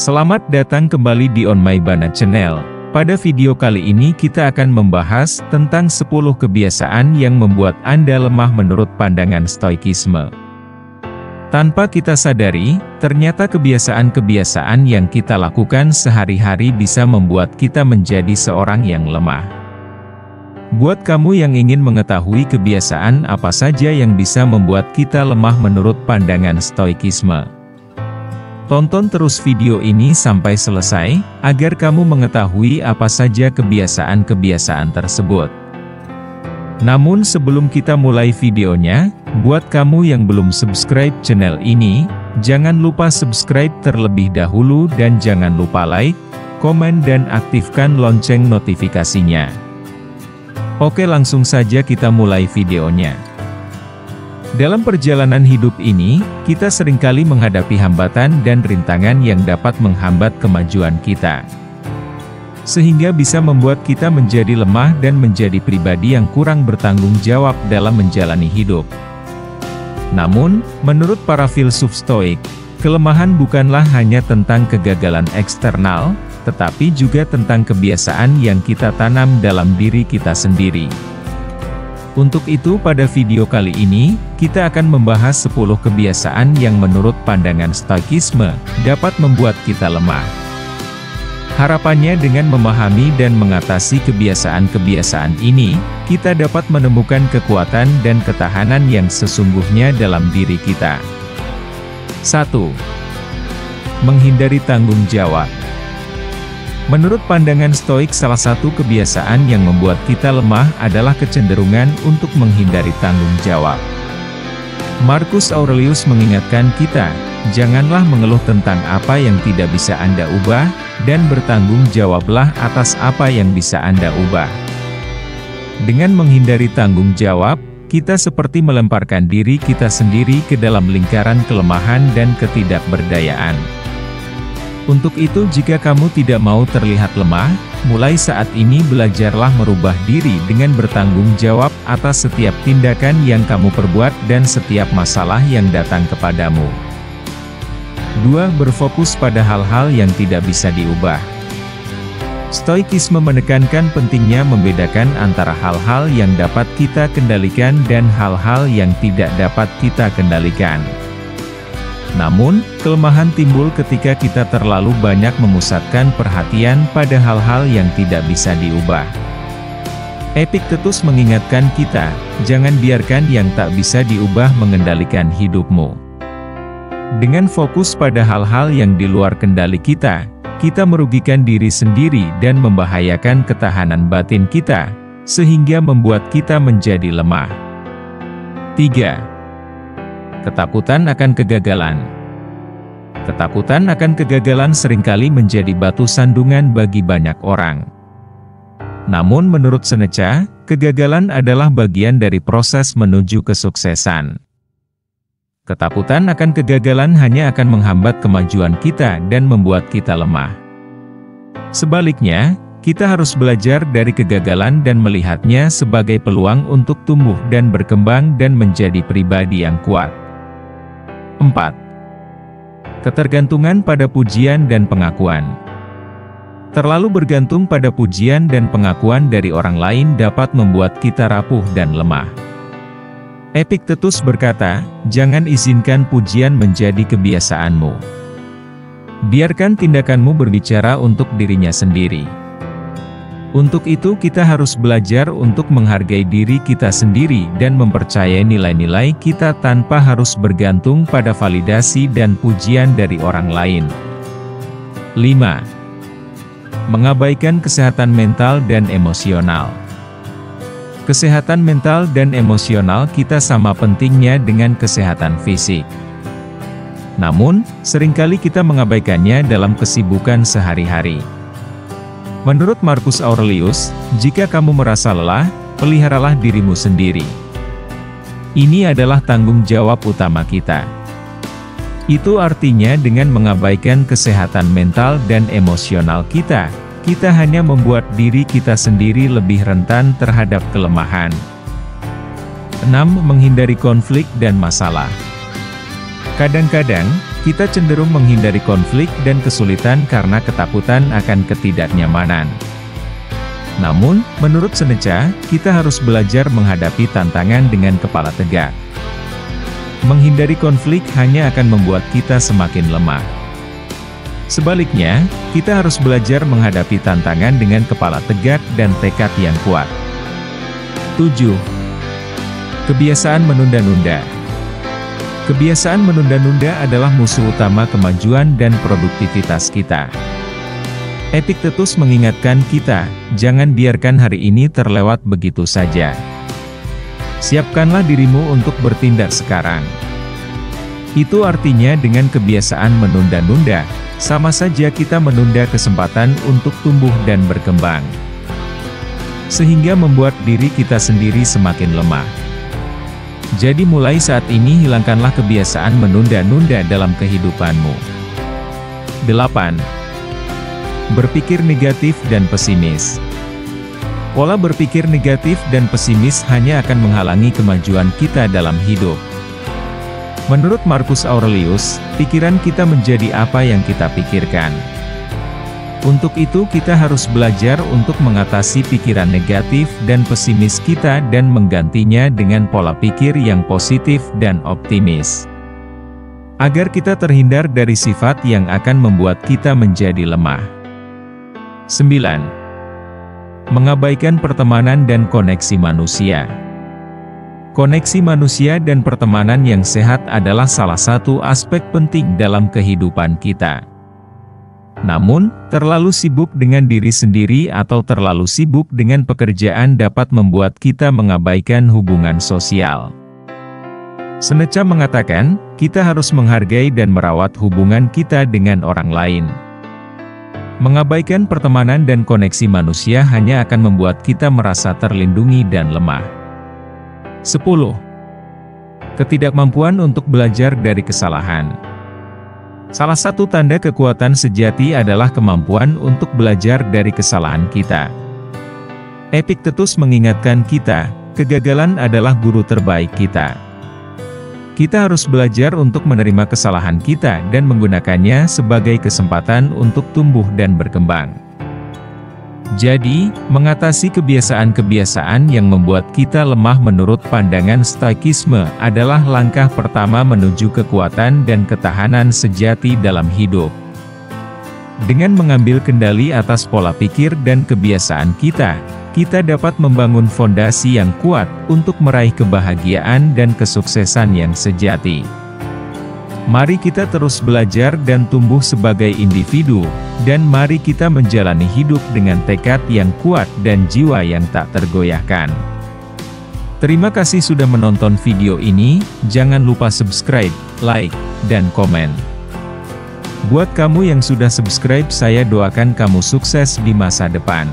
Selamat datang kembali di On My Bana Channel. Pada video kali ini kita akan membahas tentang 10 kebiasaan yang membuat Anda lemah menurut pandangan Stoikisme. Tanpa kita sadari, ternyata kebiasaan-kebiasaan yang kita lakukan sehari-hari bisa membuat kita menjadi seorang yang lemah. Buat kamu yang ingin mengetahui kebiasaan apa saja yang bisa membuat kita lemah menurut pandangan Stoikisme, tonton terus video ini sampai selesai, agar kamu mengetahui apa saja kebiasaan-kebiasaan tersebut. Namun sebelum kita mulai videonya, buat kamu yang belum subscribe channel ini, jangan lupa subscribe terlebih dahulu dan jangan lupa like, komen dan aktifkan lonceng notifikasinya. Oke, langsung saja kita mulai videonya. Dalam perjalanan hidup ini, kita seringkali menghadapi hambatan dan rintangan yang dapat menghambat kemajuan kita, sehingga bisa membuat kita menjadi lemah dan menjadi pribadi yang kurang bertanggung jawab dalam menjalani hidup. Namun, menurut para filsuf Stoik, kelemahan bukanlah hanya tentang kegagalan eksternal, tetapi juga tentang kebiasaan yang kita tanam dalam diri kita sendiri. Untuk itu pada video kali ini, kita akan membahas 10 kebiasaan yang menurut pandangan Stoikisme, dapat membuat kita lemah. Harapannya dengan memahami dan mengatasi kebiasaan-kebiasaan ini, kita dapat menemukan kekuatan dan ketahanan yang sesungguhnya dalam diri kita. 1. Menghindari tanggung jawab. Menurut pandangan Stoik, salah satu kebiasaan yang membuat kita lemah adalah kecenderungan untuk menghindari tanggung jawab. Marcus Aurelius mengingatkan kita, janganlah mengeluh tentang apa yang tidak bisa Anda ubah, dan bertanggung jawablah atas apa yang bisa Anda ubah. Dengan menghindari tanggung jawab, kita seperti melemparkan diri kita sendiri ke dalam lingkaran kelemahan dan ketidakberdayaan. Untuk itu jika kamu tidak mau terlihat lemah, mulai saat ini belajarlah merubah diri dengan bertanggung jawab atas setiap tindakan yang kamu perbuat dan setiap masalah yang datang kepadamu. 2. Berfokus pada hal-hal yang tidak bisa diubah. Stoikisme menekankan pentingnya membedakan antara hal-hal yang dapat kita kendalikan dan hal-hal yang tidak dapat kita kendalikan. Namun, kelemahan timbul ketika kita terlalu banyak memusatkan perhatian pada hal-hal yang tidak bisa diubah. Epictetus mengingatkan kita, jangan biarkan yang tak bisa diubah mengendalikan hidupmu. Dengan fokus pada hal-hal yang di luar kendali kita merugikan diri sendiri dan membahayakan ketahanan batin kita, sehingga membuat kita menjadi lemah. 3. Ketakutan akan kegagalan. Ketakutan akan kegagalan seringkali menjadi batu sandungan bagi banyak orang. Namun menurut Seneca, kegagalan adalah bagian dari proses menuju kesuksesan. Ketakutan akan kegagalan hanya akan menghambat kemajuan kita dan membuat kita lemah. Sebaliknya, kita harus belajar dari kegagalan dan melihatnya sebagai peluang untuk tumbuh dan berkembang dan menjadi pribadi yang kuat. 4. Ketergantungan pada pujian dan pengakuan. Terlalu bergantung pada pujian dan pengakuan dari orang lain dapat membuat kita rapuh dan lemah. Epictetus berkata, jangan izinkan pujian menjadi kebiasaanmu. Biarkan tindakanmu berbicara untuk dirinya sendiri. Untuk itu kita harus belajar untuk menghargai diri kita sendiri dan mempercayai nilai-nilai kita tanpa harus bergantung pada validasi dan pujian dari orang lain. 5. Mengabaikan kesehatan mental dan emosional. Kesehatan mental dan emosional kita sama pentingnya dengan kesehatan fisik. Namun, seringkali kita mengabaikannya dalam kesibukan sehari-hari. Menurut Marcus Aurelius, jika kamu merasa lelah, peliharalah dirimu sendiri. Ini adalah tanggung jawab utama kita. Itu artinya dengan mengabaikan kesehatan mental dan emosional kita hanya membuat diri kita sendiri lebih rentan terhadap kelemahan. 6. Menghindari konflik dan masalah. Kadang-kadang, kita cenderung menghindari konflik dan kesulitan karena ketakutan akan ketidaknyamanan. Namun, menurut Seneca, kita harus belajar menghadapi tantangan dengan kepala tegak. Menghindari konflik hanya akan membuat kita semakin lemah. Sebaliknya, kita harus belajar menghadapi tantangan dengan kepala tegak dan tekad yang kuat. 7. Kebiasaan menunda-nunda. Kebiasaan menunda-nunda adalah musuh utama kemajuan dan produktivitas kita. Epiktetus mengingatkan kita, jangan biarkan hari ini terlewat begitu saja. Siapkanlah dirimu untuk bertindak sekarang. Itu artinya dengan kebiasaan menunda-nunda, sama saja kita menunda kesempatan untuk tumbuh dan berkembang. Sehingga membuat diri kita sendiri semakin lemah. Jadi mulai saat ini hilangkanlah kebiasaan menunda-nunda dalam kehidupanmu. 8. Berpikir negatif dan pesimis. Pola berpikir negatif dan pesimis hanya akan menghalangi kemajuan kita dalam hidup. Menurut Marcus Aurelius, pikiran kita menjadi apa yang kita pikirkan. Untuk itu kita harus belajar untuk mengatasi pikiran negatif dan pesimis kita dan menggantinya dengan pola pikir yang positif dan optimis. Agar kita terhindar dari sifat yang akan membuat kita menjadi lemah. 9. Mengabaikan pertemanan dan koneksi manusia. Koneksi manusia dan pertemanan yang sehat adalah salah satu aspek penting dalam kehidupan kita. Namun, terlalu sibuk dengan diri sendiri atau terlalu sibuk dengan pekerjaan dapat membuat kita mengabaikan hubungan sosial. Seneca mengatakan, kita harus menghargai dan merawat hubungan kita dengan orang lain. Mengabaikan pertemanan dan koneksi manusia hanya akan membuat kita merasa terlindungi dan lemah. 10. Ketidakmampuan untuk belajar dari kesalahan. Salah satu tanda kekuatan sejati adalah kemampuan untuk belajar dari kesalahan kita. Epiktetus mengingatkan kita, kegagalan adalah guru terbaik kita. Kita harus belajar untuk menerima kesalahan kita dan menggunakannya sebagai kesempatan untuk tumbuh dan berkembang. Jadi, mengatasi kebiasaan-kebiasaan yang membuat kita lemah menurut pandangan Stoikisme adalah langkah pertama menuju kekuatan dan ketahanan sejati dalam hidup. Dengan mengambil kendali atas pola pikir dan kebiasaan kita dapat membangun fondasi yang kuat untuk meraih kebahagiaan dan kesuksesan yang sejati. Mari kita terus belajar dan tumbuh sebagai individu, dan mari kita menjalani hidup dengan tekad yang kuat dan jiwa yang tak tergoyahkan. Terima kasih sudah menonton video ini, jangan lupa subscribe, like, dan komen. Buat kamu yang sudah subscribe, saya doakan kamu sukses di masa depan.